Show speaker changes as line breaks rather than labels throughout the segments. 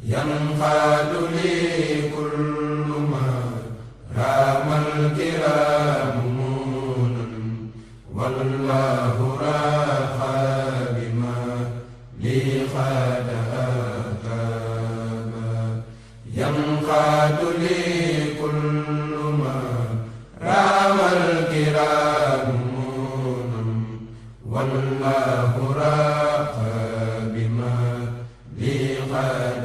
ينقاد لي كل ما رام الكرام مونا والله راخى بما لي خاد آتابا ينقاد لي كل ما رام الكرام مونا والله راخى بما لي خاد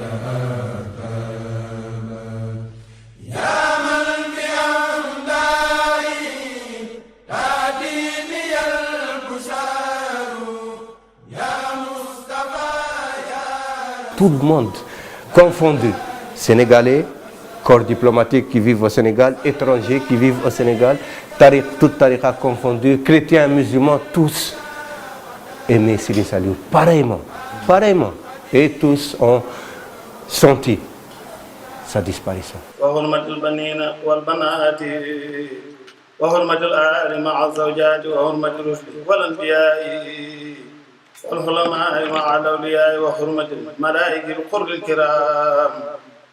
tout le monde confondu, Sénégalais, corps diplomatique qui vivent au Sénégal, étrangers qui vivent au Sénégal, toute tariqa confondue, chrétiens, musulmans, tous aimaient Serigne Saliou pareillement, et tous ont senti sa disparition.
والعلماء مع الأولياء وحرمة الملائكة القر الكرام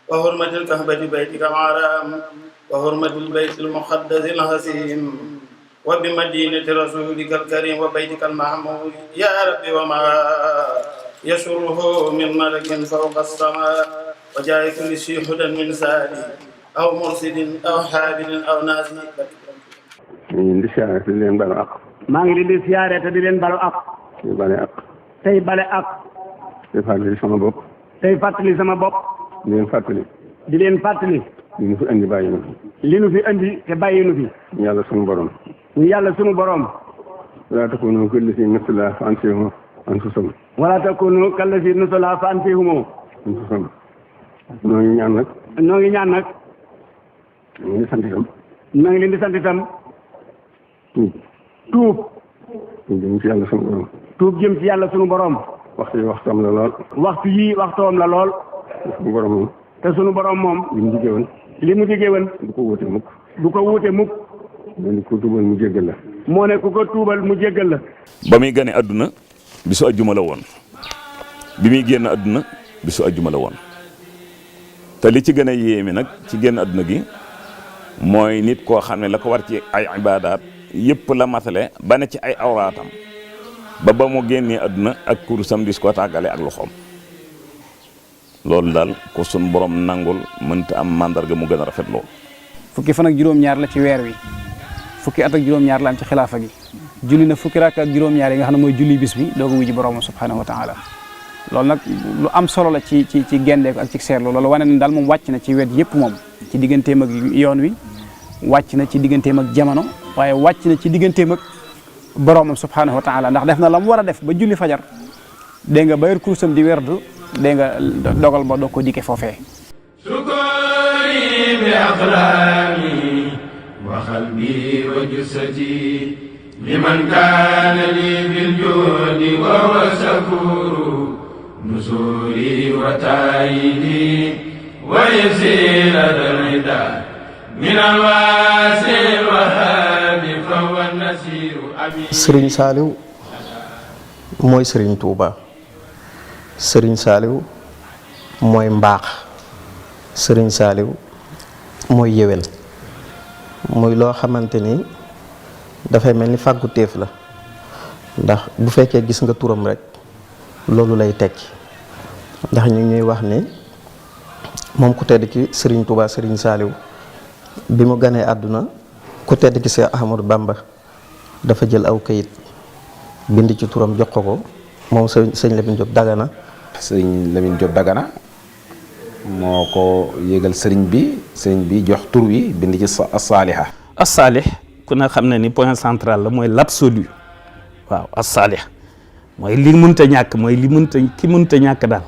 وحرمة الكهبة بيتك الحرام وحرمة البيت المقدس الحسين وبمدينة رسولك الكريم وبيتك المحمود يا ربي وما يسره من ملك فوق السماء وجاء كل شيء هدى من سالي أو مرسل أو حابل أو نازل.
maa ngi leen di siyaare te di leen balu ak. tey bale ak.
tey fàttali sama bopp.
tey fàttali sama bopp.
di leen fàttali.
di leen fàttali.
li nu fi andi bàyyi nu fi.
li nu fi andi te bàyyi nu fi.
yàlla sunu borom.
yàlla sunu borom.
wala takunu kallati nusila fa ansihum anfusahum.
wala takunu kallati nusila fa ansihum
anfusahum. noo ngi ñaan nag.
noo ngi ñaan nag.
noo ngi sant itam.
noo ngi leen di sant itam. tuub
jëm ci yàlla sunu borom.
tuub jëm ci yàlla sunu borom.
waxtu yi waxtoom la lool.
waxtu yi waxtoom la lool.
sunu borom moom.
te sunu borom moom.
li mu diggee woon.
li mu diggee woon.
du ko wuute mukk.
du ko wuute mukk.
moo ne ku tuubal mu jéggal la.
moo ne ku ko tuubal mu jéggal la.
ba muy gane àdduna bisu ajjuma la woon bi muy génn àdduna bisu ajjuma la woon te li ci gën a yéeme nag ci génn àdduna gi mooy nit koo xam ne la ko war ci ay ibaadaat yëpp la matale ba ne ci ay awraatam ba mu génnee àdduna ak kurusam dis ko tàggale ak loxoom loolu daal ko sun borom nangul mënta am mandarga mu gën a rafet loolu.
fukki fan ak juróom-ñaar la ci weer wi fukki at ak juróom-ñaar la am ci xilaafa gi julli na fukki rakk ak juróom-ñaar yi nga xam ne mooy julli bis bi doo ko wuji borom subhanahu wa taala loolu nag lu am solo la ci gendeeku ak ci seerlu loolu wane ne daal moom wàcc na ci wet yëpp moom ci digganteem ak yoon wi wàcc na ci digganteem ak jamono waaye wàcc na ci digganteem ak boromam subhanahu wa taala ndax def na la mu war a def ba julli fajar dégg nga bayar kursam di werdu dégg nga dogal ba doo ko dikke foofee
sukuri bi aqlami wa qalbi wa jasadi liman kaana li bil judi wa huwa sakuru nusuri wa taayidi wa yasir al-rida min al-wasil wahabi fa huwa nasiru
Serigne Saliou mooy Serigne Touba Serigne Saliou mooy mbaax Serigne Saliou mooy yéwén muy loo xamante ni dafay mel ni fàggu téef la ndax bu fekkee gis nga turam rek loolu lay tekki ndax ñu ñuy wax ni moom ku tedd ki Serigne Touba Serigne Saliou bi mu ganee àdduna ku tedd ki Cheikh Ahmadou Bamba dafa jël aw kayit bind ci turam jox ko moom sëñ Lamine Diop Dagana.
sëñ Lamine Diop Dagana moo ko yégal sëriñ bi jox tur wi bind ci as-Saliha.
as-Salih ku ne xam ne ni point central la mooy l'absolu waaw as-Salih mooy li mënta ñàkk mooy ki mënta ñàkk daal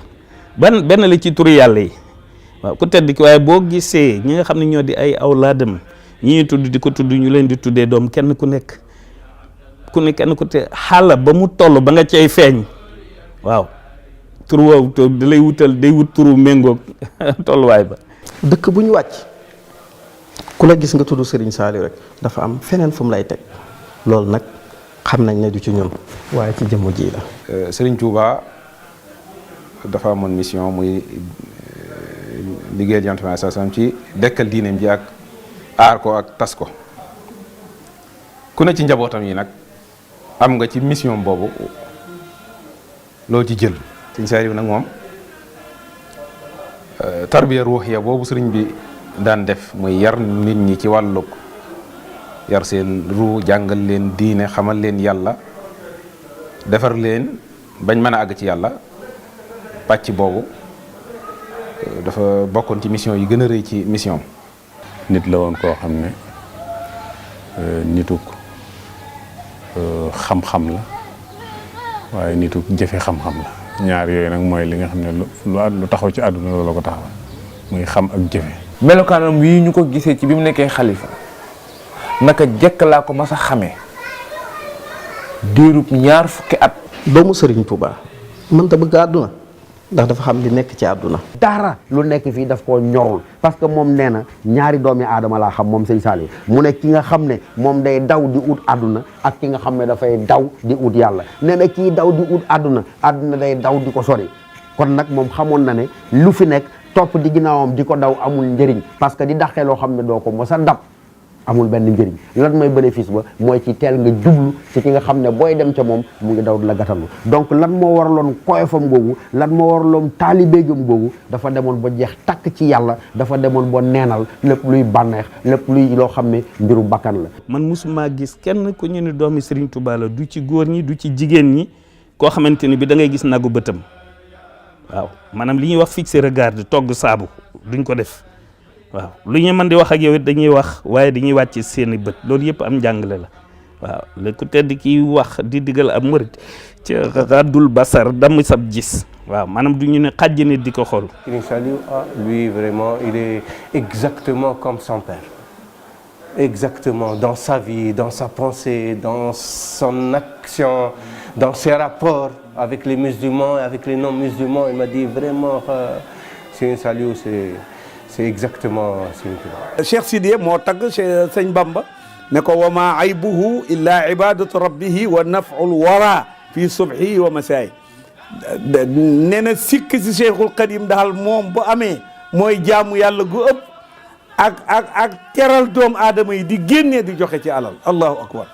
benn la ci turu yàlla yi waaw ku tedd ki waaye boo gisee ñi nga xam ne ñoo di ay awlaadam ñi ñuy tudd di ko tudd ñu leen di tuddee doom kenn ku te xaala ba mu toll ba nga cay feeñ waaw tur woowu da lay day wut turu méngoog tolluwaay ba.
dëkk bu ñu wàcc ku la gis nga tudd Serigne Saliou rek dafa am feneen fu mu lay teg loolu nag xam nañ ne du ci ñun waaye ci jëmm ji la.
Serigne Touba dafa amoon mission muy liggéeyal Yonent bi sallallahu alayhi wasallam ci dekkal diineem ji ak aar ko ak tas ko. ku ne ci njabootam yi nag am nga ci mission boobu loo ci jël. Sëñ Saaliw nag moom tarbiya ruuxiya boobu sëriñ bi daan def muy yar nit ñi ci wàllug yar seen ruu, jàngal leen diine, xamal leen yàlla, defar leen bañ mën a àgg ci yàlla. pàcc boobu dafa bokkoon ci mission yi gën a rëy ci mission.
nit la woon koo xam ne nituk xam-xam la waaye nituk jëfe xam-xam la. ñaar yooyu nag mooy li nga xam ne lu taxaw ci àdduna loolu la ko taxawal muy xam ak jëfe.
melokaanam yi ñu ko gisee ci bi mu nekkee xalifa naka jekk laa ko mas a xamee diirub 20 at.
doomu Serigne Touba mënta bëgg àdduna ndax dafa xam li nekk ci àdduna.
dara lu nekk fii daf koo ñorul parce que moom nee na ñaari doomi aadama laa xam moom sëñ Saliou mu ne ki nga xam ne moom day daw di ut àdduna ak ki nga xam ne dafay daw di ut yàlla nee na kii daw di ut àdduna day daw di ko sori kon nag moom xamoon na ne lu fi nekk topp di ginnaawam di ko daw amul njëriñ parce que di dàqee loo xam ne doo ko mos a dab amul benn njëriñ. lan mooy bénéfice ba mooy ci teel nga jublu ci ki nga xam ne booy dem ca moom mu ngi daw di la gàttalu donc lan moo waraloon koyofam googu lan moo waraloon taalibeegam googu dafa demoon ba jeex takk ci yàlla dafa demoon ba neenal lépp luy bànneex lépp luy loo xam ne mbiru bakkan la.
man musuma gis kenn ku ñu ne doomi Serigne Touba la du ci góor ñi du ci jigéen ñi koo xamante ni bi da ngay gis nagu bëtam waaw maanaam li ñuy wax fixer regard togg saabu duñ ko def. waaw lu ñu mën di wax ak yow it dañuy wax waaye dañuy wàcc seeni bët loolu yëpp am njàngale la waaw léegi ku tedd kiy wax di digal ab murit ci raddul basar damm sab gis waaw maanaam du ñu ne xàjj nit di ko xool.
Serigne Saliou lui vraiment il est exactement comme son père exactement dans sa vie, dans sa pensée, dans son action, dans ses rapports avec les musulmans et avec les non-musulmans. Il m'a dit vraiment Serigne Saliou c'est exactement Serigne Touba.
Cheikh Sidiye moo tagg Sëñ Bamba ne ko wa ma aybuhu illa ibadatu rabbihi wa naf'ul wara fi subhi wa masaayi nee na sikk si Cheikhul Khadim daal moom bu amee mooy jaamu yàlla gu ëpp ak teral doomu aadama yi di génnee di joxe ci alal allahu akbar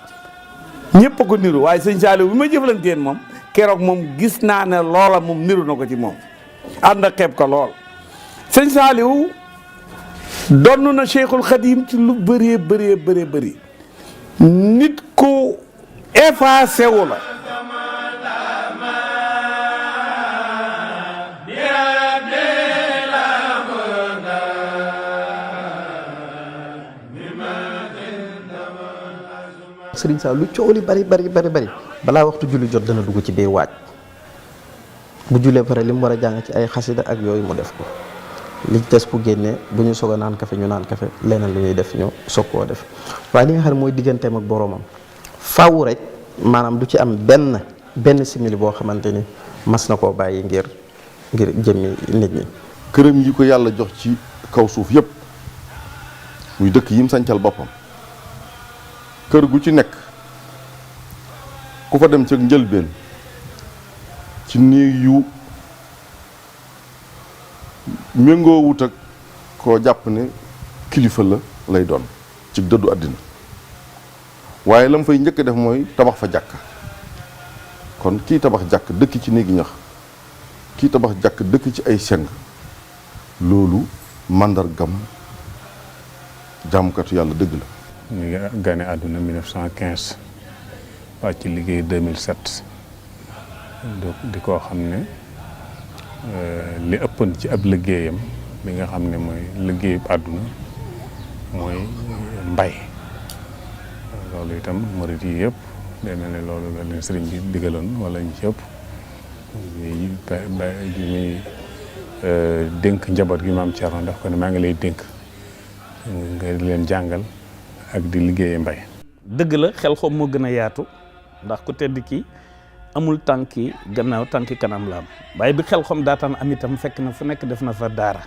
ñëpp a ko niru waaye Sëñ Saliou bi ma jëflanteen moom keroog moom gis naa ne loola moom niru na ko ci moom ànd ak xeeb ko lool. Sëñ Saliou donn na Cheikhul Khadim ci lu bëree bëri nit ko effacé wu la.
Serigne Saliou lu coow li bari balaa waxtu julli jot dana dugg ci biir waaj bu jullee pare li mu war a jàng ci ay xasida ak yooyu mu def ko li ci des bu génnee bu ñu soog a naan kafe ñu naan kafe leneen lu ñuy def ñu soog koo def waaye li nga xam ne mooy digganteem ak boroomam faaw rek maanaam du ci am benn simili boo xamante ni mas na koo bàyyi ngir jëmmi nit ñi.
këram yi ko yàlla jox ci kaw suuf yépp muy dëkk yim sancal boppam kër gu ci nekk ku fa dem ca njëlbeen ci néeg yu méngoo wut ak koo jàpp ne kilifa la lay doon ci dëddu àddina waaye la mu fay njëkk def mooy tabax fa jàkk kon kii tabax jàkk dëkk ci néegi ñax kii tabax jàkk dëkk ci ay seng loolu màndargam jaamukatu yàlla dëgg la.
ñu ngi gane àdduna 1915 wàcc liggéey 2007 di koo xam ne li ëppoon ci ab liggéeyam bi nga xam ne mooy liggéeyu àdduna mooy mbay loolu itam murit yi yëpp day mel ne loolu la leen sëriñ bi digaloon wala ñu ci ëpp muy dénk njaboot gi maam Thierno daf ko ne maa ngi lay dénk nga leen jàngal ak di liggéeyee mbay.
dëgg la xel xom moo gën a yaatu ndax ku tedd ki amul tànki gannaaw tànki kanam la am waaye bi xel xom daataan am itam fekk na fu nekk def na fa daara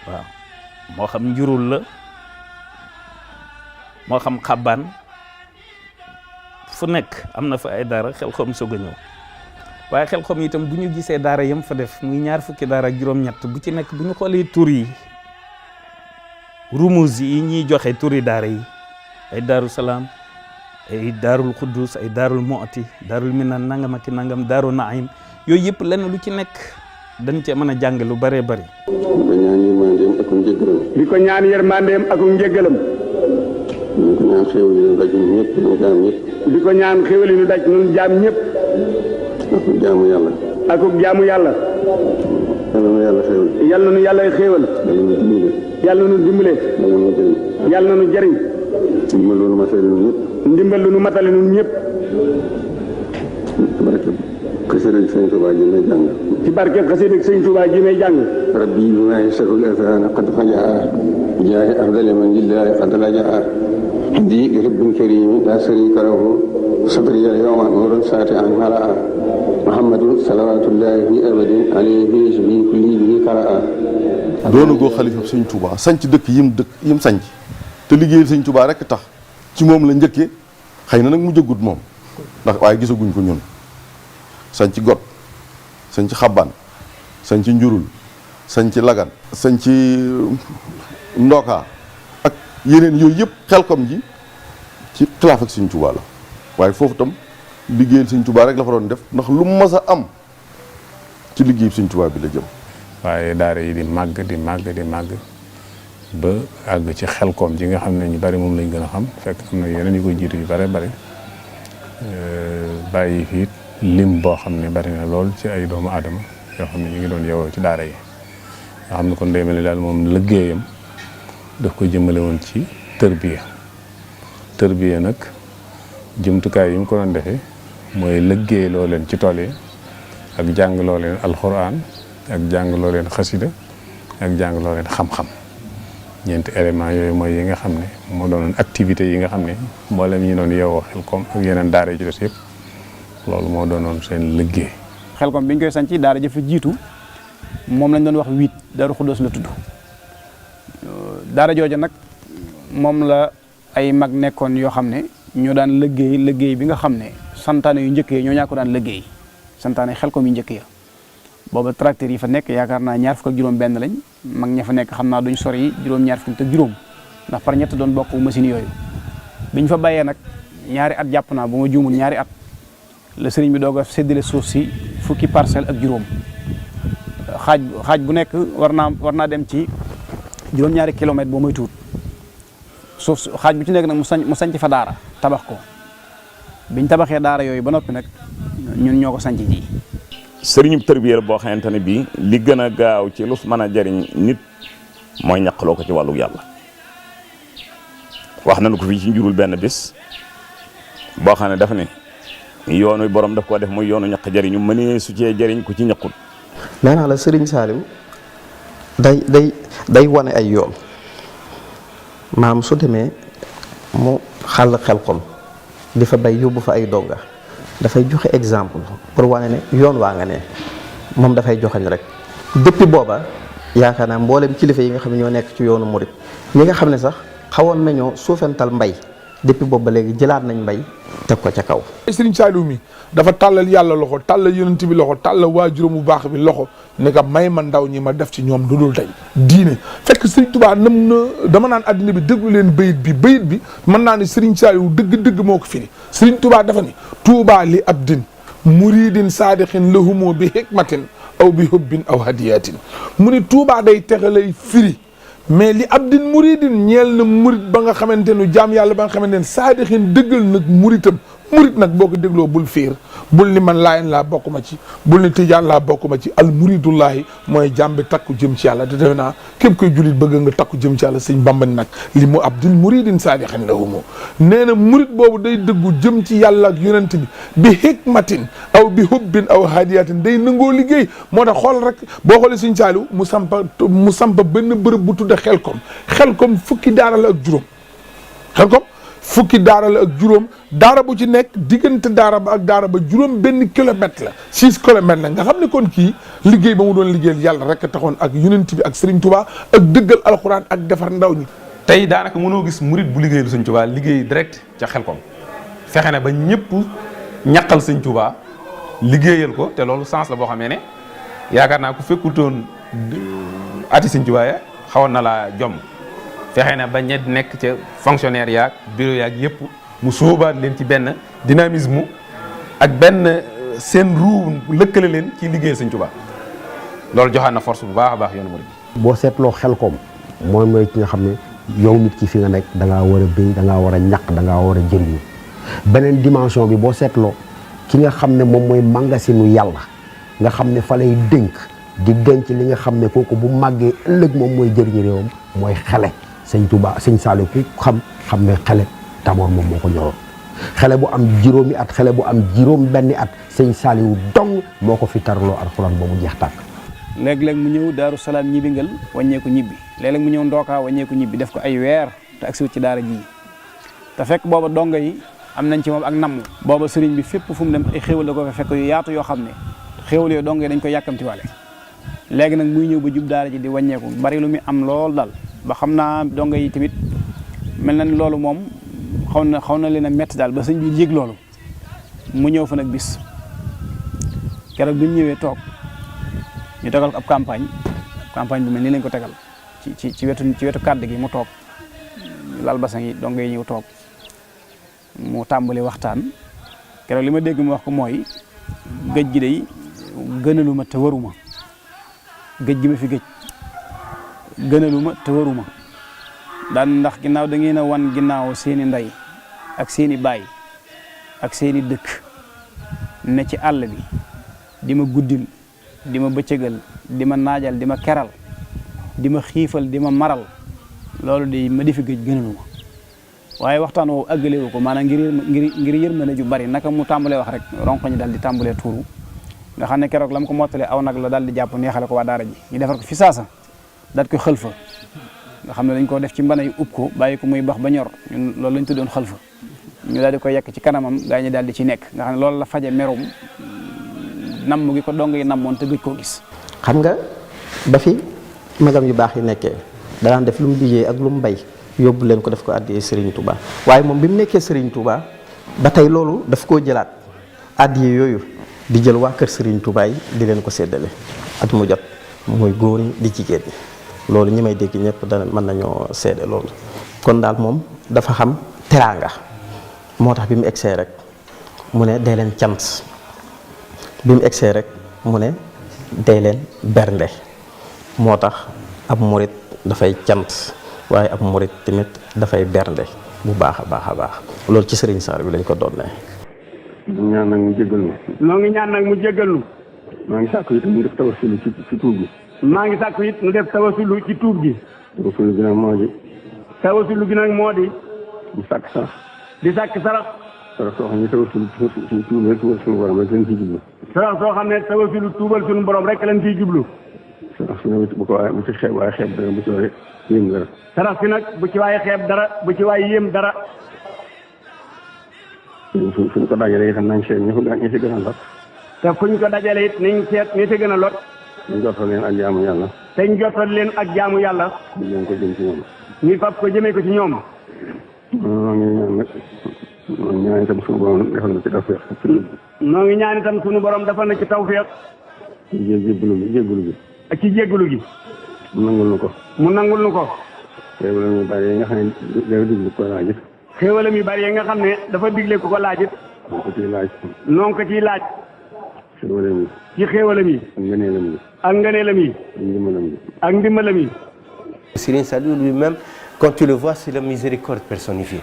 waaw moo xam njurul la moo xam xabaan fu nekk am na fa ay daara xel xom soog a ñëw waaye Xelkom itam bu ñu gisee daara yam fa def muy 20 daara ak juróom-ñett bu ci nekk bu ñu xoolee tur yi rumuz yi ñuy joxe turi daara yi ay Daaru Salaam ay Daarul Xuddus ay Daarul Mu'ti Daarul Minan nangam ak nangam Daaru Naim yooyu yëpp lenn lu ci nekk dañ cee mën a jàng lu bëree bëri.
di ko ñaan yërmandeem ak njëggalam. di ko ñaan xéwal yi ñu daj ñun jaam ñëpp. ak jaamu yàlla. ak jaamu yàlla. yàlla na yàlla xéwal. yàlla na nu dimbale. yàlla na nu jëriñ. ndimbal lu nu matale ñun ñëpp.
xasida sëñ Tuubaa ji may jàng.
ci barke xasida sëñ Tuubaa ji may jàng.
rabbi bi ma yasarul azana qad fajaa jaahi afdali man lillahi qad lajaa di rabbin karim la sharika lahu sadri yawma nurun saati an malaa muhammadun salawatullahi fi abadin alayhi bi kulli bihi qaraa.
doonu goo xalifa sëñ Tuubaa sanc dëkk yim sanc te liggéeyal sëñ Tuubaa rek tax ci moom la njëkkee xëy na nag mu jëggut moom ndax waaye gisaguñ ko ñun. sañc got sañc xabbaan sañc njurul sañc lagan sañc ndoka ak yeneen yooyu yëpp Xelkom ji ci xilaaf ak Sëñ Tuubaa la waaye foofu tam liggéeyal Sëñ Tuubaa rek la fa doon def ndax lu mu mas a am ci liggéey Sëñ Tuubaa bi la jëm.
waaye daara yi di màgg di màgg di màgg ba àgg ci Xelkom ji nga xam ne ñu bari moom lañ gën a xam fekk am na yeneen yu koy jiitu yu bare bari bàyyi fiit lim boo xam ne bari na lool ci ay doomu aadama yoo xam ne ñu ngi doon yeewoo ci daara yi nga xam ne kon day mel ni daal moom liggéeyam daf ko jëmale woon ci tërbiya nag jumtukaay yi mu ko doon defee mooy liggéey loo leen ci tool yi ak jàng loo leen alxuraan ak jàng loo leen xasida ak jàng loo leen xam-xam ñeenti éléments yooyu mooy yi nga xam ne moo doonoon activités yi nga xam ne mboolem ñi doon yeewoo Xelkom ak yeneen daara yi ci des yëpp loolu moo doonoon seen liggéey.
Xelkom bi ñu koy sanc daara jëf jiitu moom lañ doon wax 8 Daaru Xuddoos la tudd daara jooja nag moom la ay mag nekkoon yoo xam ne ñoo daan liggéey bi nga xam ne santaane yu njëkk yi ñoo ñaa ko daan liggéey santaane Xelkom yu njëkk ya booba tracteur yi fa nekk yaakaar naa 25 lañ mag ña fa nekk xam naa duñ sori juróom-ñaar fukk ak juróom ndax par ñett doon bokk machine yooyu biñ fa bàyyee nag ñaari at jàpp naa bu ma juumul ñaari at la sëriñ bi doog a séddale suuf si fukki parcelle ak juróom xaaj bu nekk war naa dem ci juróom-ñaari kilomètre boo may tuut suuf xaaj bu ci nekk nag mu sanc fa daara tabax ko biñ tabaxee daara yooyu ba noppi nag ñun ñoo ko sanc ji.
sëriñu tërbiya boo xamante ne bii li gën a gaaw ci lu mën a jariñ nit mooy ñaqloo ko ci wàllu yàlla wax nañu ko fii ci njurul benn bis boo xam ne dafa ne yoonu borom daf koo def muy yoonu ñaq jariñu mënee su cee jariñ ku ci ñaqul.
nee naa la Serigne Saliou day wane ay yoon maam su demee mu xàll Xelkom di fa bay yóbbu fa ay donga dafay joxe exemple pour wane ne yoon waa nga ne moom dafay joxañ rek depuis booba yaakaar naa mboolem kilifa yi nga xam ne ñoo nekk ci yoonu murit ñi nga xam ne sax xawoon nañoo suufental mbay depuis boobu ba léegi jëlaat nañ mbay teg ko ca kaw.
Serigne Saliou mi dafa tàllal yàlla loxo tàllal yonent bi loxo tàllal waajuram bu baax bi loxo ne ka may ma ndaw ñi ma def ci ñoom du dul tey diine fekk Serigne Touba nam na dama naan addina bi déglu leen bayit bi mën naa ne Serigne Saliou dëgg-dëgg moo ko firi Serigne Touba dafa ni Touba li abdin muridin saadixin lahumoo bi hikmatin aw bi hubbin aw hadiyatin mu ni Touba day texalay firi mais li abdin muridin ñeel na murit ba nga xamante nu jaam yàlla ba nga xamante ne saadixin dëggal nag muritam murit nag boo ko dégloo bul fiir bul ni man laayen laa bokk ma ci bul ni tijaan laa bokk ma ci al muridullahi mooy jaam bi takku jëm ci yàlla te defe naa képp koy julit bëgg nga takku jëm ci yàlla sëñ Bamba nag li mu abdin muridin saadixin la humo nee na murit boobu day dëggu jëm ci yàlla ak yonent bi hikmatin aw bi hubbin aw hadiyatin day nangoo liggéey moo tax xool rek boo xoolee sëñ Saliou mu sampa benn bërëb bu tudde Xelkom fukki daara la ak juróom Xelkom fukki daara la ak juróom daara bu ci nekk diggante daara ba ak daara ba juróom benn kilomètre la 6 kilomètres la nga xam ne kon kii liggéey ba mu doon liggéeyal yàlla rek taxoon ak yonent bi ak Serigne Touba ak dëggal alxuraan ak defar ndaw ñi.
tey daanaka mënoo gis murit bu liggéeyal Serigne Touba liggéey direct ca Xelkom fexe na ba ñëpp ñaqal Serigne Touba liggéeyal ko te loolu sens la boo xamee ne yaakaar naa ku fekkutoon ati Sëñ Tuubaa ya xawoon na laa jom fexe na ba ña nekk ca fonctionnaire yaag bureau yaag yëpp mu sóobaat leen ci benn dynamisme ak benn seen ruu lëkkale leen ci liggéeyal Sëñ Tuubaa loolu joxaat na force bu baax a baax yoonu murid.
boo seetloo Xelkom mooy ki nga xam ne yow nit ki fi nga nekk da ngaa war a béy da ngaa war a ñaq da ngaa war a jëriñu beneen dimension bi boo seetloo ki nga xam ne moom mooy magasinu yàlla nga xam ne fa lay dénk di denc li nga xam ne kooku bu màggee ëllëg moom mooy jëriñu réewam mooy xele Sëñ Tuubaa Sëñ Saaliw ku xam ne xele d'abord moom moo ko ñoroon xele bu am juróomi at xele bu am juróom benni at Sëñ Saaliw dong moo ko fi tarloo alxuraan ba mu jeex tàkk.
léeg-léeg mu ñëw Daaru Salaam ñibbi ngal wàññeeku ñibbi léeg-léeg mu ñëw Ndookaa wàññeeku ñibbi def ko ay weer te agsiwut ci daara ji te fekk booba donga yi am nañ ci moom ak namm booba sëriñ bi fépp fu mu dem ay xéwal da ko fa fekk yu yaatu yoo xam ne xéwal yooyu donga yi dañ koy yàkkamti wale léegi nag muy ñëw ba jub daara ji di wàññeeku bari lu muy am lool daal ba xam naa donga yi tamit mel na ni loolu moom xaw na leen a métti daal ba sëñ bi yëg loolu mu ñëw fa nag bis keroog bi mu ñëwee toog ñu tegal ko ab campagne bi mel nii lañ ko tegal ci wetu kàdd gi mu toog lal basan yi donga yi ñëw toog mu tàmbali waxtaan keroog li ma dégg mu wax ko mooy géej gi day gënaluma te waruma géej gi ma fi géej gënaluma te waruma daan ndax ginnaaw da ngeen a wan ginnaaw seeni ndey ak seeni baay ak seeni dëkk ne ci àll bi di ma guddil di ma bëccëgal di ma naajal di ma keral di ma xiifal di ma maral loolu de ma di fi géej gënaluma waaye waxtaan woowu àggalewu ko maanaam ngir yërmande ju bari naka mu tàmbalee wax rek ronko ñi daal di tàmbalee tuuru nga xam ne keroog la mu ko mottalee aw nag la daal di jàpp neexale ko waa daara ji ñu defar ko fi saasa daat ko xëlfa nga xam ne dañ ko def ci mbana yu ub ko bàyyi ko muy bax ba ñor ñun loolu lañ tuddoon xëlfa ñu daal di ko yekk ci kanamam gaa ñi daal di ci nekk nga xam ne loolu la faje merum namm gi ko dong yi nammoon te gëj koo gis.
xam nga ba fi magam yu baax yi nekkee danaan def lu mu liggéey ak lu mu bay yóbbu leen ko def ko àddiyee Serigne Touba waaye moom bi mu nekkee Serigne Touba ba tey loolu daf koo jëlaat àddiyee yooyu di jël waa kër Serigne Touba yi di leen ko séddale at mu jot mooy góor ñi di jigéen ñi loolu ñi may dégg ñëpp dana mën nañoo seede loolu. kon daal moom dafa xam teraanga moo tax bi mu egsee rek mu ne dee leen cant bi mu egsee rek mu ne dee leen bernde moo tax ab murit dafay cant waaye ab murit tamit dafay bernde bu baax a baax a baax loolu ci Serigne Sarr bi lañ ko doon ne.
ñaan nag mu jéggal nu.
noo ngi ñaan nag mu jéggal nu.
maa ngi sàkku it mu def tawasulu ci tuub gi.
maa ngi sàkku it mu def tawasulu ci tuub gi.
tawasulu gi nag moo di.
tawasulu gi nag moo di.
di sàkk sarax.
di sàkk sarax.
sarax soo xam ne tawasulu suñu tuubal suñu borom rek lañ ciy jublu.
sarax soo xam ne tawasulu tuubal suñu borom rek lañ ciy jublu.
sarax si nag bu ko waaye bu ci xeeb waaye xeeb dara bu ci waaye yéem dara.
sarax si nag bu ci waaye xeeb dara bu ci waaye yéem dara.
suñ ko dajalee itam nañ seet ñi ci gën a lot.
te fuñ ko dajalee it nañ seet ñi ci gën a lot.
ñu jotal leen ak jaamu yàlla.
te ñu jotal leen ak jaamu yàlla.
ñu leen ko jëm ci ñoom.
ñu fab ko jëmee ko ci ñoom.
noo ngi ñaan nag noo ngi ñaan itam suñu borom defal na ci tawfeex.
noo ngi ñaan itam suñu borom defal na ci tawfeex.
ci jéggulu gi.
ak ci jéggulu gi.
mu nangul nu ko.
mu nangul nu ko.
xéewalam yu bari yi nga xam ne dafa digle ko laajit.
xéewalam yu bari yi nga xam ne dafa digle ko laajit.
noo ko ciy laaj.
noo ko ciy laaj.
xéewalam yi.
ci xéewalam yi.
ak ngëneelam yi.
ak ngëneelam yi.
ak ndimbalam yi.
ak ndimbalam yi.
Serigne Saliou lui-même, quand tu le vois, c'est la miséricorde personnifiée.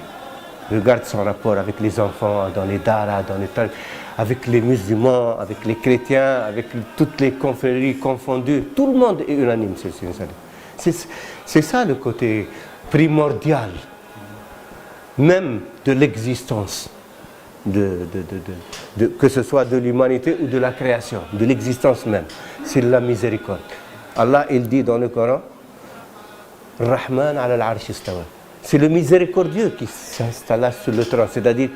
Regarde son rapport avec les enfants, dans les daras, dans les tariq, avec les musulmans, avec les chrétiens, avec toutes les confréries confondues. Tout le monde est unanime sur Serigne Saliou. C'est ça le côté primordial, même de l'existence, que ce soit de l'humanité ou de la création, de l'existence même. C'est la miséricorde. Allah, il dit dans le Coran, Rahman ala al-arsh istawa. C'est le miséricordieux qui s'installe sur le trône, c'est-à-dire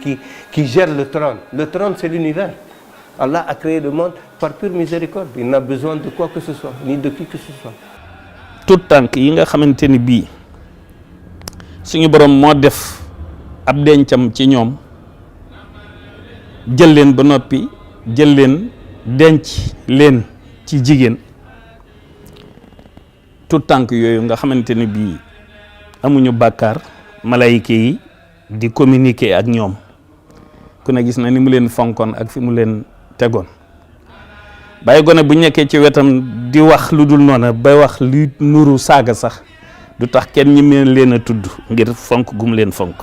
qui gère le trône. Le trône, c'est l'univers. Allah a créé le monde par pure miséricorde. Il n'a besoin de quoi que ce soit, ni de qui que ce soit.
tout tànk yi nga xamante ni bii suñu borom moo def ab dencam ci ñoom jël leen ba noppi jël leen denc leen ci jigéen tout tànk yooyu nga xamante ne bii amuñu bàkkaar malayka yi di communiquer ak ñoom ku ne gis na ni mu leen fonkoon ak fi mu leen tegoon bàyyi gone bu nekkee ci wetam di wax lu dul noona bay wax luy nuru saaga sax du tax kenn ñi meen leen a tudd ngir fonk gum leen fonk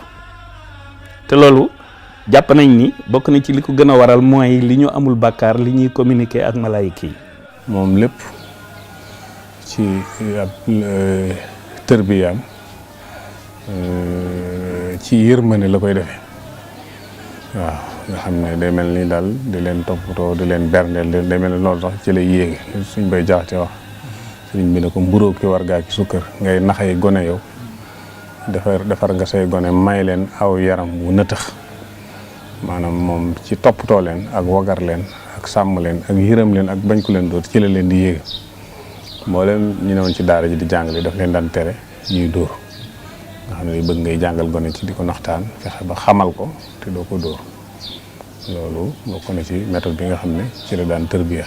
te loolu jàpp nañ ni bokk na ci li ko gën a waral mooy li ñu amul bàkkaar li ñuy communiquer ak malayka yi
moom lépp ci ab tërbiyaam ci yërmande la koy defee waaw nga xam ne day mel ni daal di leen toppatoo di leen berndeel day mel ni loolu sax ci lay yéege suñ bay jaxte wax sëriñ bi ne ko mburóo ki war gaa ci sukkër ngay naxay gone yow defar nga say gone may leen aw yaram wu nëtëx maanaam moom ci toppatoo leen ak wagar leen ak sàmm leen ak yërëm leen ak bañ ko leen doot ci la leen di yéege mboolem ñu newoon ci daara ji di jàngale daf leen daan tere ñuy dóor nga xam ne bëgg ngay jàngal gone ci di ko naxtaan fexe ba xamal ko te doo ko dóor loolu bokk na ci méthode bi nga xam ne ci la daan tërbiya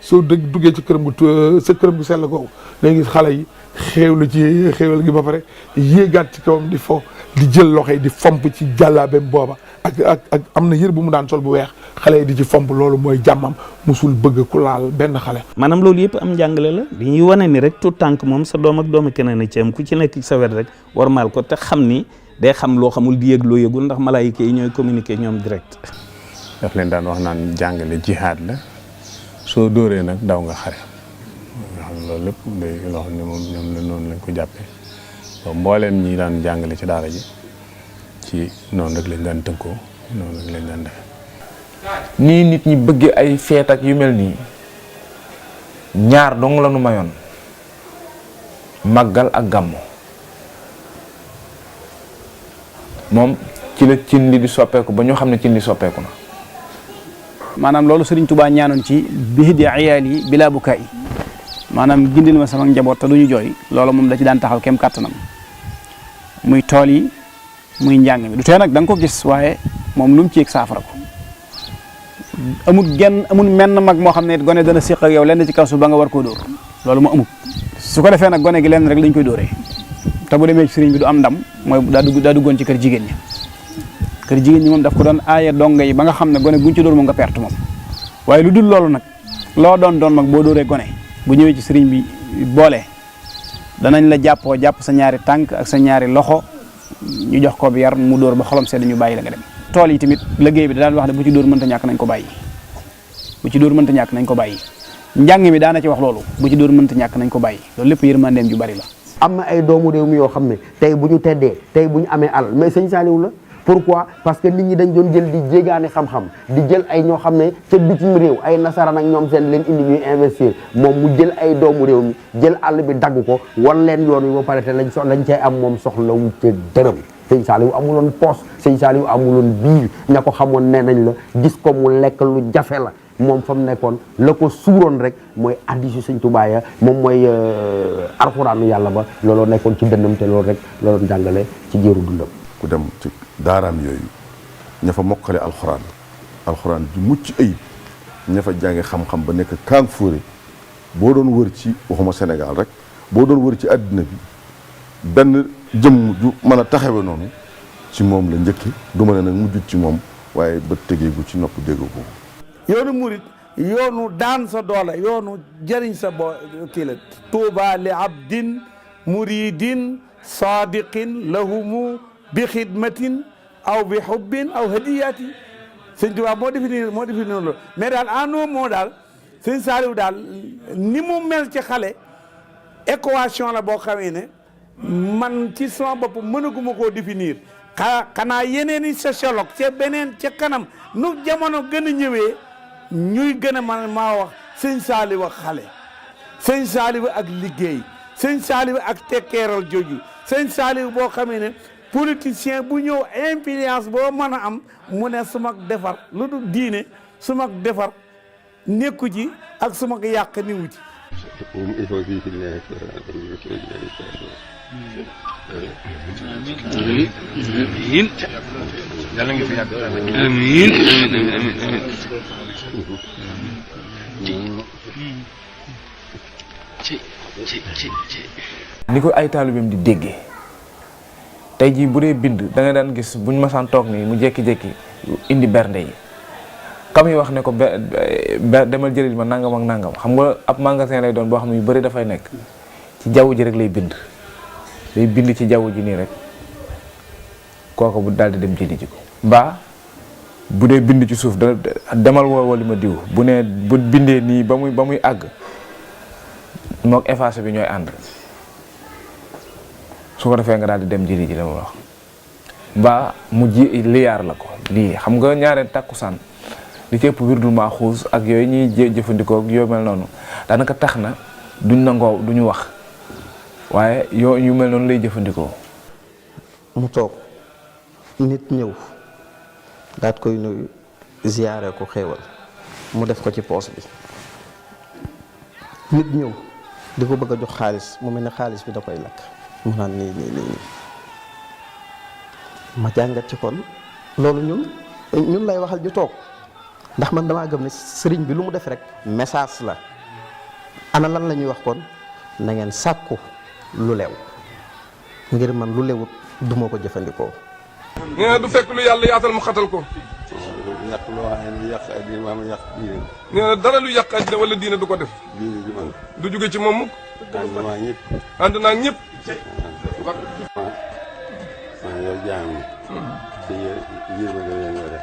soo duggee ci këram gu sa këram gu sell googu léegi gis xale yi xéewlu ci xéewal gi ba pare yéegaat ci kawam di fo di jël loxo yi di fomp ci jàllaabeem booba ak am na yër bu mu daan sol bu weex xale yi di ci fomp loolu mooy jàmmam musul bëgg ku laal benn xale.
maanaam loolu yëpp am njàngale la dañuy wane ni rek tout tànk moom sa doom ak doomu keneen a ci am ku ci nekk ci sa wet rek warmaal ko te xam ni day xam loo xamul di yëg loo yëgul ndax malaayika yi ñooy communiquer ñoom direct.
daf leen daan wax naan jàngale jihaad la soo dóoree nag daw nga xare nga xam loolu lépp day loo xam ne moom ñoom la noonu lañ ko jàppee bon mbooleem ñi daan jàngale ci daara ji ci noonu rek lañ daan tënkoo noonu rek lañ daan defe
nii nit ñi bëgg ay feet ak yu mel nii ñaar dong la nu mayoon màggal ak gàmmu moom ci la cin li di soppeeku ba ñu xam ne cin li soppeeku na.
maanaam loolu Sëriñ Tuubaa ñaanoon ci bihdi ayaal yi bilaa bukaa yi maanaam gindil ma sama njaboot te duñu jooy loolu moom da ci daan taxaw kem kàttanam muy tool yi muy njàng mi du tee nag da nga ko gis waaye moom lu mu ci yëg saafara ko amul menn mag moo xam ne gone dana séq ak yow lenn ci kaw su ba nga war koo dóor loolu mu amul su ko defee nag gone gi lenn rek lañ koy dóoree te bu demee ci sëriñ bi du am ndam mooy daa duggoon ci kër jigéen ñi kër jigéen ñi moom daf ko doon aaya donga yi ba nga xam ne gone guñ ci dóor moom nga perte moom waaye lu dul loolu nag loo doon mag boo dóoree gone bu ñëwee ci sëriñ bi boole danañ la jàpp sa ñaari tànk ak sa ñaari loxo ñu jox ko bi yar mu dóor ba xolam sedd ñu bàyyi la nga dem tool yi tamit liggéey bi da daan wax ne bu ci dóor mënta ñàkk nañ ko bàyyi bu ci dóor mënta ñàkk nañ ko bàyyi njàng mi daana ci wax loolu bu ci dóor mënta ñàkk nañ ko bàyyi loolu lépp yërmandeem ju bari la
am na ay doomu réew mi yoo xam ne tey bu ñu teddee tey bu ñu amee alal mais sëñ Saliou la pourquoi parce que nit ñi dañ doon jël di jéegaane xam-xam di jël ay ñoo xam ne ca bitim réew ay nasaraan ak ñoom seen leen indi ñuy investir moom mu jël ay doomu réew mi jël àll bi dagg ko wan leen yoon wi ba pare te lañ cay am moom soxla wu ca dërëm sëñ Saliou amuloon poos sëñ Saliou amuloon biir ña ko xamoon nee nañ la gis ko mu lekk lu jafe la moom fa mu nekkoon la ko suuroon rek mooy hadiisu sëñ Tuubaa ya moom mooy alxuraanu yàlla ba looloo nekkoon ci dënnam te loolu rek la doon jàngale ci géeru dundam
ku dem ci daaraam yooyu ña fa mokkale alxuraan ju mucc ayib ña fa jànge xam-xam ba nekk kaang fóore boo doon wër ci waxuma Sénégal rek boo doon wër ci àddina bi benn jëmm ju mën a taxawe noonu ci moom la njëkke du mën a nag mujjut ci moom waaye ba tegeegu ci nopp déggu ko
yoonu murit yoonu daan sa doole yoonu jëriñ sa kii la tuuba li abdin muridin sadiqin lahumu bi xidmatin aw bi xubbin aw hadiyati sëñ Tuubaa moo définir loolu mais daal en un mot daal sëñ Saliou daal ni mu mel ci xale équation la boo xamee ne man ci sama bopp mënaguma koo définir xanaa yeneen i sociologue ca beneen ca kanam nu jamono gën a ñëwee ñuy gën a maa wax sëñ Saliou ak xale sëñ Saliou ak liggéey sëñ Saliou ak tekkeeral joju sëñ Saliou boo xamee ne politicien bu ñëw influence boo mën a am mu ne su mag defar lu dul diine su mag defar nekku ci ak su mag yàq niwu ci
وفي الله
amiin yàlla nga fi yàgg amiin amiin
ni ko ay taalibeem di déggee tey jii bu dee bind da nga daan gis buñ masaan toog nii mu jékki-jékki indi bernde yi kam yi wax ne ko demal jëlil ma nangam ak nangam xam nga ab magasin lay doon boo xam ne yu bëri dafay nekk ci jaww ji rek lay bind ci jaww ji nii rek kooku bu daal di dem jëli ji ko mbaa bu dee bind ci suuf da demal woo li ma diw bu ne bu bindee nii ba muy àgg mook effacé bi ñooy ànd su ko defee nga daal di dem jëli ji la ma wax mbaa mu ji liyaar la ko lii xam nga ñaareel takkusaan li ci ëpp wirdul maaxuus ak yooyu ñuy jëfandikoo ak yooyu mel noonu daanaka tax na duñ nangoo duñu wax waaye yu mel noonu lay jëfandikoo.
mu toog nit ñëw daat koy nuyu ziyaare ko xéewal mu def ko ci poos bi nit ñëw di ko bëgg a jox xaalis mu mel ne xaalis bi da koy lakk mu naan nii ma jàngat ci kon loolu ñun lay waxal ju toog ndax man damaa gëm ne sëriñ bi lu mu def rek message la ana lan la ñuy wax kon na ngeen sàkku lu lew ngir man lu lewut duma ko jëfandikoo.
nee na du fekk lu yàlla yaatal mu xatal ko.
yàq loo xam ne yàq addina maa ma yàq diine.
nee na dara lu yàq addina wala diine du ko def.
diine ji man.
du jóge ci moom mukk.
ànd naa ñëpp.
ànd naa ñëpp.
maa yor jaam yi. te yërmande leen yore.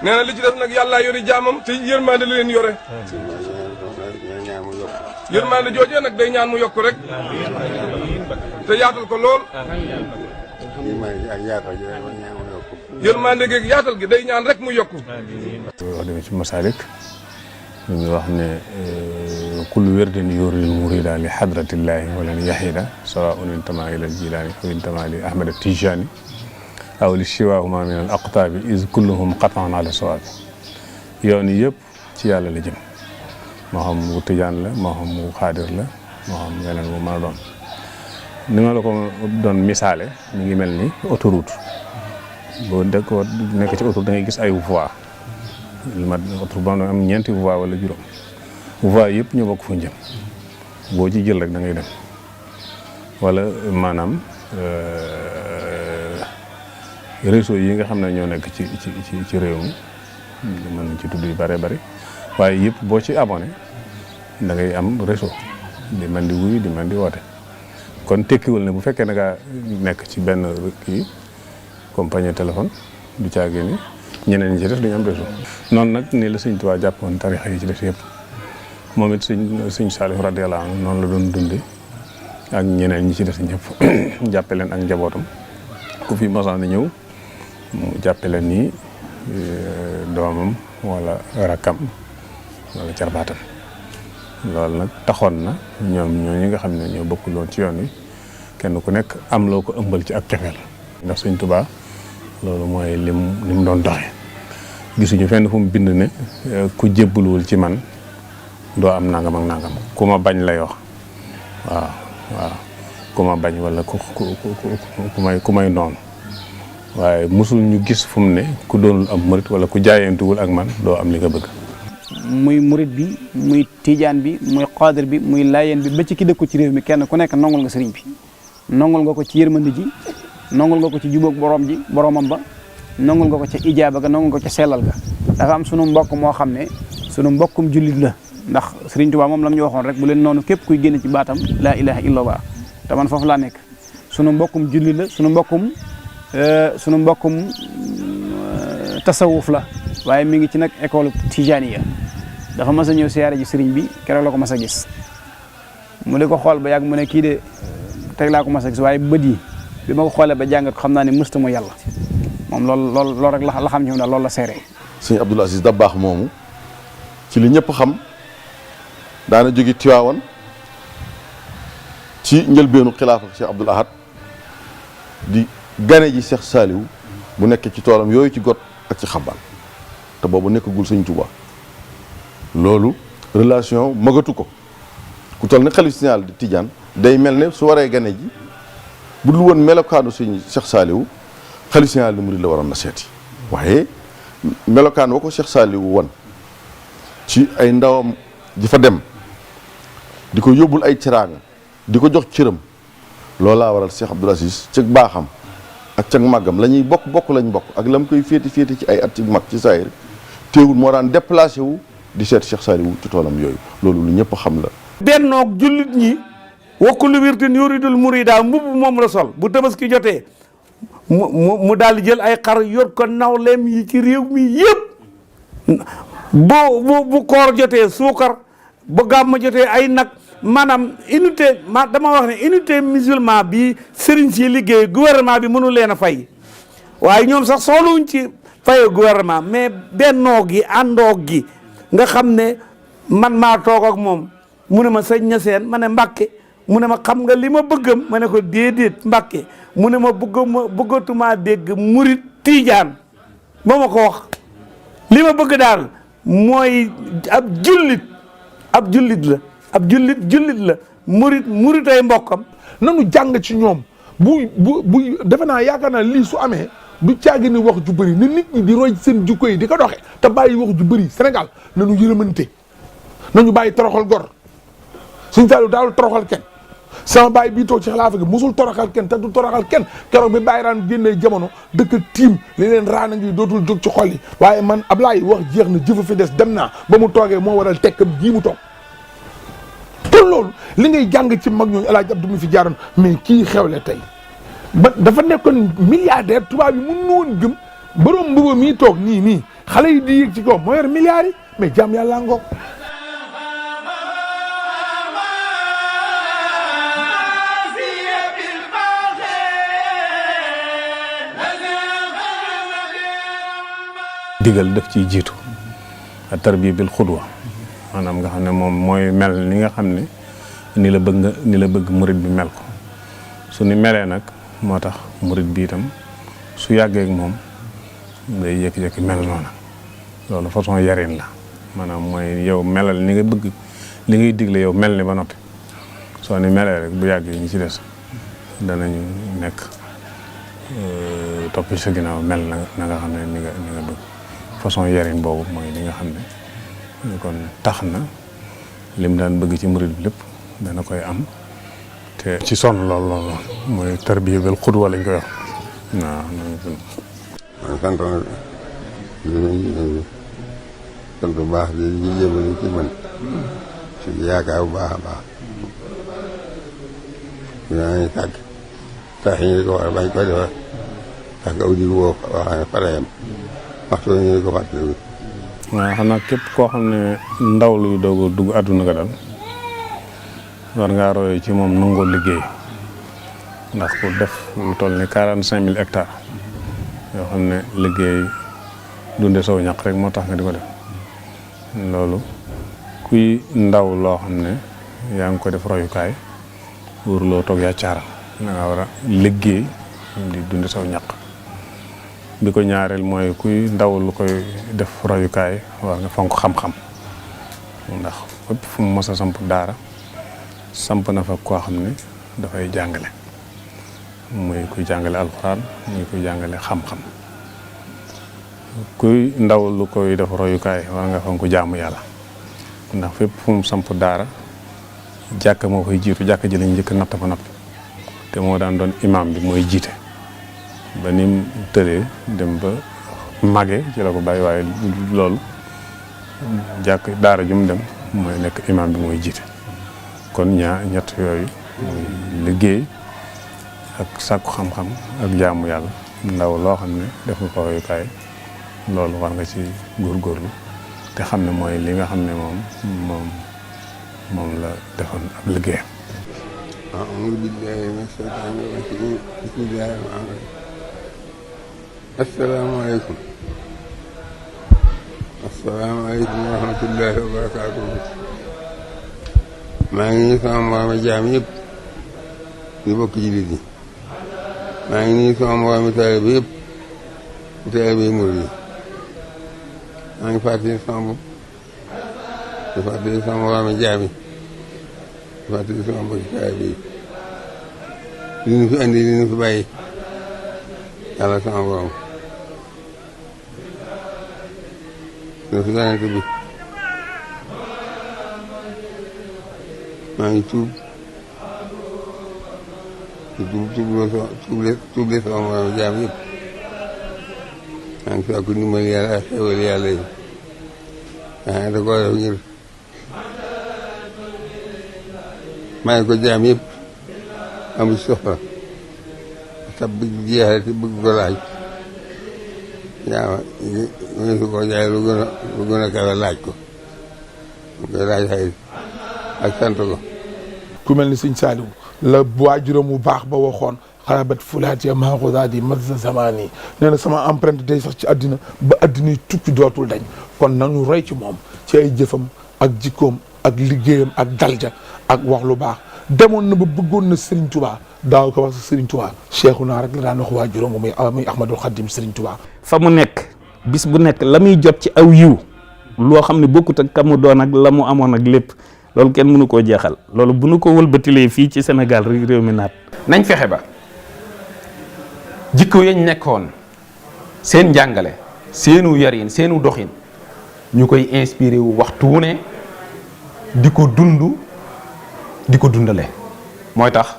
nee na li ci def nag yàllaa yori jaamam te yërmande la leen yore. yërmande joojee nag day ñaan mu yokk rek. te yaatal ko lool. yërmande geeg yaatal gi day ñaan rek mu yokku.
wax demee ci Masalik ñu ngi wax ne kullu werdin yuridul murida li hadratillahi walan yahida sawaun intama ila al-jilani aw intama li ahmad at-tijani aw li siwahuma min al aqtabi is kulluhum qatan ala sawabi yoon yëpp ci yàlla la jëm moo xam mu tijaan la moo xam mu xaadir la moo xam yeneen mu mën a doon ni ma la ko doon misaale mi ngi mel ni autoroute boo nekk ci autoroute da ngay gis ay voies li ma autoroute ba am ñeenti voies wala juróom voies yëpp ñu bokk fu jëm boo ci jël rek da ngay dem wala maanaam réseau yi nga xam ne ñoo nekk ci réew mi mën nañ ci tudd yu bare bari waaye yëpp boo ci abonné da ngay am réseau di mën di wuyu di mën di woote kon tekkiwul ne bu fekkee ne nga nekk ci benn kii compagnie téléphone du caagee ni ñeneen ñi ci def duñu am réseau. noonu nag ni la sëñ Tuubaa jàppoon tarixa yi ci def yëpp moom it sëñ Saalihu radiyallaahu anhu noonu la doon dundee ak ñeneen ñi ci def ñëpp jàppe leen ak njabootam ku fi mosaan ñëw mu jàppe leen nii doomam wala rakkam wala jarbaatam loolu nag taxoon na ñoom ñooñu nga xam ne ñoo bokkuloon ci yoon wi kenn ku nekk am loo ko ëmbal ci ak cofeel ndax sëñ Tuubaa loolu mooy lim doon doxe gisuñu fenn fu mu bind ne ku jébbuluwul ci man doo am nangam ak nangam ku ma bañ lay wax waaw ku ma bañ wala ku may noonu waaye mosul ñu gis fu mu ne ku doonul am murit wala ku jaayantuwul ak man doo am li nga bëgg.
muy murit bi muy tijaan bi muy xaadir bi muy laayeen bi ba ci ki dëkku ci réew mi kenn ku nekk nongul nga sëriñ bi nongul nga ko ci yërmande ji nongul nga ko ci jubóog boromam ba nongul nga ko ca ijaaba ga nongul nga ko ca sellal ga dafa am sunu mbokk moo xam ne sunu mbokkum jullit la ndax Sëriñ Tuubaa moom la ñu waxoon rek bu leen noonu képp kuy génn ci baatam laa ilaha illallah te man foofu laa nekk sunu mbokkum jullit la sunu mbokkum tasawuf la waaye mi ngi ci nag école tijaniya dafa mas a ñëw siyaare ji sëriñ bi keroog la ko mas a gis mu di ko xool ba yàgg mu ne kii de teg laa ko mas a gis waaye bët yi bi ma ko xoolee ba jàngat ko xam naa ne mësta mu yàlla moom loolu rek la xam ci moom daal loolu la seere
sëñ Abdoul Aziz Dabakh moomu ci li ñëpp xam daana jóge Tiwaawan ci njëlbeenu xilaafa Cheikh Abdoul Ahad di gane ji Cheikh Saliou bu nekk ci toolam yooyu ci got ak ci xabaan te boobu nekkagul sëñ Touba loolu relation magatu ko ku toll ne xalifa général di Tijaan day mel ne su waree gane ji bu dul woon melokaanu sëñ Cheikh Saliou xalifa général di murid la waroon na seeti waaye melokaan wa ko Cheikh Saliou won ci ay ndawam di fa dem di ko yóbbul ay ceraanga di ko jox cëram loolaa waral Cheikh Abdoul Aziz cëg baaxam ak cëg màggam la ñuy bokk lañ bokk ak la mu koy féeti ci ay at ci mag ci saayir teewul moo daan déplacé wu di seet Cheikh Saliou ci toolam yooyu loolu lu ñëpp xam la.
bennoog jullit ñi wakku lu wirtin yuridul murida mbubb moom la sol bu tabaski jotee mu daal di jël ay xar yor ko nawleem yi ci réew mi yëpp bu koor jotee suukar bu gàmm jotee ay nag maanaam unité dama wax ne unité musulman bi sëriñ si liggéey gouvernement bi mënu leen a fay waaye ñoom sax soxlawuñ ci faye gouvernement mais bennoo gi àndoo gi nga xam ne man maa toog ak moom mu ne ma sëñ Ñaseen ma ne Mbàkke mu ne ma xam nga li ma bëggam ma ne ko déedéet Mbàkke mu ne ma bëggatumaa dégg murit tiijaan ba ma ko wax li ma bëgg daal mooy ab jullit la ab jullit la murit ay mbokkam.
nanu jàng ci ñoom bu defe naa yaakaar naa lii su amee du caagi ni wax ju bëri ni nit ñi di roy seen jukko yi di ko doxe te bàyyi wax ju bëri Sénégal nanu yërëmante nañu bàyyi toroxal gor Sëñ Saliou daal toroxal kenn sama bàyyi bii toog ci xilaafa gi musul toroxal kenn te du toroxal kenn keroog bi bàyyi raan génnee jamono dëkk tiim li leen raana ngi dootul jóg ci xol yi waaye man Ablaye wax jeex na jëfa fi des dem naa ba mu toogee moo waral tekkam jii mu toog kon loolu li ngay jàng ci mag ñooñu El Hadj Abdou mi fi jaaroon mais kii xewle tey ba dafa nekkoon milliardaire tubaab yi mun woon gëm borom mbuba mii toog nii xale yi di yéeg ci kaw moo yor milliards yi mais jaam yàlla ngoog.
digal daf ciy jiitu tarbiya bil xudwa maanaam nga xam ne moom mooy mel ni nga xam ne ni la bëgg murit bi mel ko su ni melee nag moo tax murit bi itam su yàggee ak moom day yëkki-yëkki mel noona loolu façon yarin la maanaam mooy yow melal ni nga bëgg li ngay digle yow mel ni ba noppi soo ni melee rek bu yàggee ñi ci des danañu nekk topp ci sa ginnaaw mel na nga xam ne ni nga bëgg façon yarin boobu mooy li nga xam ne kon tax na lim daan bëgg ci murit bi lépp dana koy am te ci sonn lool mooy tarbiya bil xudwa lañ koy wax waaw.
man sant bu baax di jébbalu ci man ci yaakaar bu baax a baax yaa ngi tàgg tax ñu ko war a bañ ko defar tax nga audi woo wax ne farayam waxtu ñu ko fàttali.
waaw xam naa képp koo xam ne ndaw luy doog a dugg àdduna nga dal war ngaa royee ci moom nangoo liggéey ndax pour def lu toll ni 45 000 hectares yoo xam ne liggéey dunde sow ñaq rek moo tax nga di ko def loolu kuy ndaw loo xam ne yaa ngi ko def royukaay wóor loo toog yaa caaral da nga war a liggéey di dunde sow ñaq bi ko ñaareel mooy kuy ndaw lu koy def royukaay war nga fonk xam-xam ndax fépp fu mu mos a samp daara samp na fa koo xam ne dafay jàngale muy kuy jàngale alxuraan muy kuy jàngale xam-xam kuy ndaw lu koy def royukaay war nga fonk jaamu yàlla ndax fépp fu mu samp daara jàkka moo koy jiitu jàkka ji lañ njëkk natt ba noppi te moo daan doon imam bi mooy jiite ba ni mu tëree dem ba màggee ci la ko bàyyi waaye loolu jàkk daara ju mu dem mooy nekk imam bi mooy jiite kon ñett yooyu muy liggéey ak sàkku xam-xam ak jaamu yàlla ndaw loo xam ne def nga ko royukaay loolu war nga ci góorgóorlu te xam ne mooy li nga xam ne moom la defoon ab liggéeyam.
a'uuzu billaahi mina shaytaani rajiim bismillaahi rahmaani rahiim. asalaamaaleykum wa rahmatullaahi wa barakaatuh. maa ngi nuyu sama moromi jaam yëpp di bokk jullit yi maa ngi nuyu sama moromi taalibe yëpp di taalibe murid yi maa ngi fàttali sama bopp di fàttali sama moromi jaam yi fàttali sama mbokki taalibe bi li ñu fi andi li ñu fi bàyyi yàlla sama borom dina fi ganante bi maa ngi tuub tuub sama morom jaam yëpp maa ngi sàkku ndimbal yàlla ak xéwal yàlla yi da koo def ngir maa ngi ko jaam yëpp amu soxla te bëgg jeexal te bëgg ko laaj yaa ma su ko jaay lu gën a kawe laaj ko mu koy laaj xëy ak sant ko
ku mel ni sëñ Saaliw la waajuram bu baax ba waxoon xarabat fulaatiya maaxudaati mazza zamaani nee na sama empreinte day sax ci àddina ba àddina tukki dootul dañ kon nañu roy ci moom ci ay jëfam ak jikkoom ak liggéeyam ak dalja ak wax lu baax demoon na ba bëggoon na Serigne Touba daaw ko wax sa Serigne Touba Cheikhouna rek la daan wax waajuram muy Ahmadul Xadim Serigne Touba.
fa mu nekk bis bu nekk la muy jot ci aw yiw loo xam ne bokkut ak ka mu doon ak la mu amoon ak lépp loolu kenn mënu koo jeexal loolu bu nu ko wëlbatilee fii ci Sénégal réew mi naat.
nañ fexe ba jikko yañ nekkoon seen njàngale seenu yarin seenu doxin ñu koy inspiré wu waxtu wu ne di ko dund di ko dundale mooy tax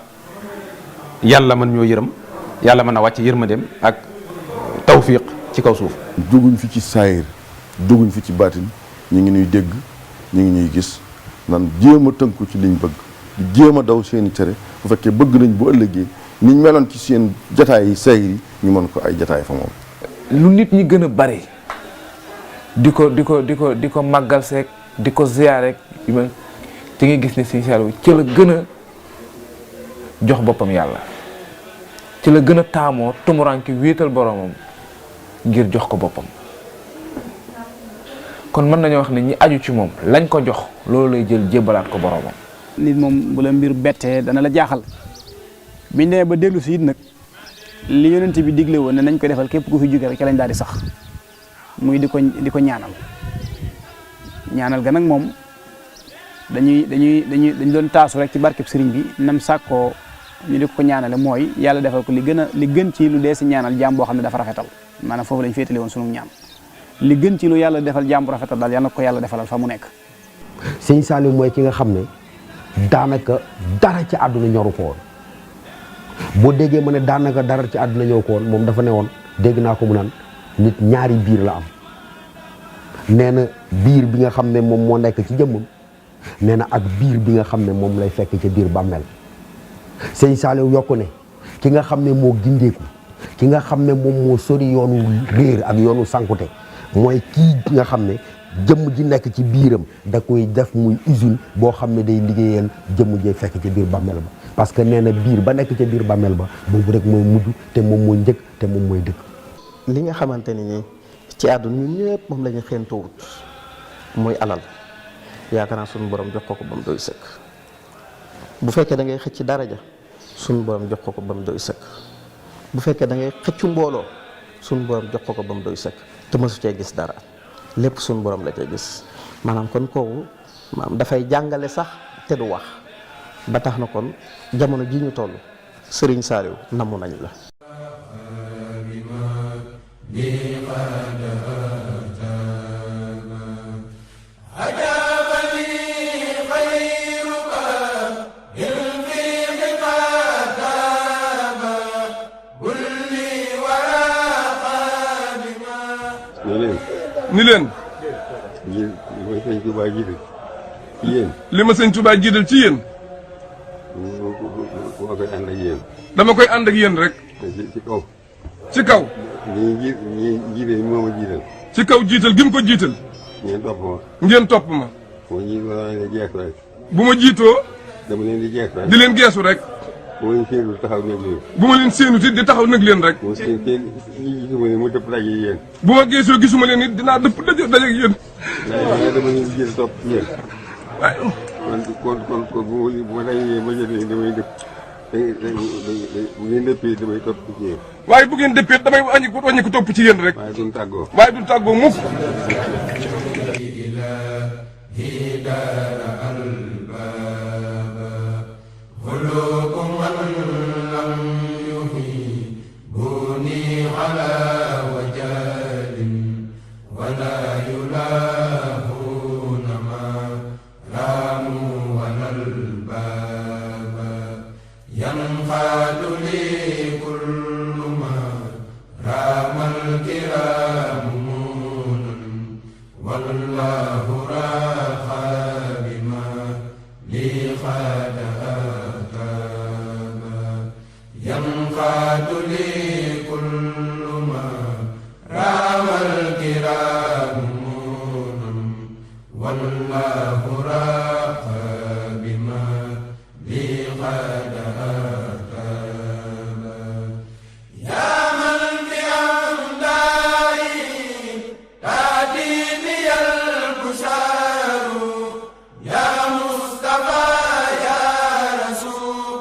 yàlla mën ñoo yërëm yàlla mën a wàcc yërmandeem ak tawfiq ci kaw suuf.
jóguñ fi ci saayir jóguñ fi ci baatin ñu ngi ñuy dégg ñu ngi ñuy gis nan jéem a tënku ci liñ bëgg di jéem a daw seeni tere bu fekkee bëgg nañ bu ëllëgee niñ meloon ci seen jataay yi saayir yi ñu mën ko ay jataay fa moom.
lu nit ñi gën a bare di ko màggal seek di ko ziyaar rek te nga gis ne Sëñ Saaliw ci la gën a jox boppam yàlla ci la gën a taamoo tumuranki wéetal boromam ngir jox ko boppam kon mën nañoo wax ne ñi aju ci moom lañ ko jox loolu lay jël jébbalaat ko boromam.
nit moom bu la mbir bettee dana la jaaxal biñ demee ba dellu si it nag li yonent bi digle woon ne nañ ko defal képp ku fi jóge rek ca lañ daal di sax muy di ko ñaanal ga nag moom dañ doon taasu rek ci barkeb sëriñ bi nam sàkkoo ñu di ko ñaanale mooy yàlla defal ko li gën ci lu dee si ñaanal jaam boo xam ne dafa rafetal maanaam foofu lañ féetale woon sunu ñaan li gën ci lu yàlla defal jaam bu rafetal daal yàlla na ko yàlla defalal fa mu nekk.
Sëñ Saaliw mooy ki nga xam ne daanaka dara ci àdduna ñoru ko woon boo déggee ma ne daanaka dara ci àdduna ñoru ko woon moom dafa ne woon dégg naa ko mu naan nit ñaari biir la am nee na biir bi nga xam ne moom moo nekk ci jëmmam nee na ak biir bi nga xam ne moom lay fekk ca biir bàmmeel. Sëñ Saaliw yokku ne ki nga xam ne moo gindeeku ki nga xam ne moom moo sori yoonu réer ak yoonu sankute mooy kii nga xam ne jëmm ji nekk ci biiram da koy def muy usine boo xam ne day liggéeyal jëmm ji fekk ca biir bàmmeel ba parce que nee na biir ba nekk ca biir bàmmeel ba boobu rek mooy mujj te moom mooy njëkk te moom mooy dëkk.
li nga xamante ni nii ci àdduna ñun ñëpp moom la ñu xeentuwut muy alal yaakaar naa suñu borom jox ko ba mu doy sëkk bu fekkee da ngay xëcc daraja suñu borom jox ko ba mu doy sëkk bu fekkee da ngay xëccu mbooloo suñu borom jox ko ba mu doy sëkk te mësu cee gis dara lépp suñu borom la cee gis maanaam kon kooku maanaam dafay jàngale sax te du wax ba tax na kon jamono ji ñu toll Serigne Saaliw namu nañ la.
ni leen
li ma sëñ Touba jiital ci yéen dama koy ànd ak yéen rek ci kaw ci kaw jiital gi mu ko jiital ngeen topp ma bu ma jiitoo di leen geesu rek bu ma leen séenu it di taxaw nag leen rek bu ma geesoo gisuma leen it dinaa dëpp daje ak yéen kon bu ma dajee ba jotee damay dëpp bu ngeen dëppee damay topp ci yéen waaye bu ngeen dëppee damay wàññi ko topp ci yéen rek waaye duñ tàggoo mukk
ينقاد لي كل ما رام الكرام والله راخى بما لي خاد آتاما ينقاد لي كل ما رام الكرام والله راخى بما لي خاد آتاما يا من بأمدائي تأتيني البشار يا مصطفى يا رسول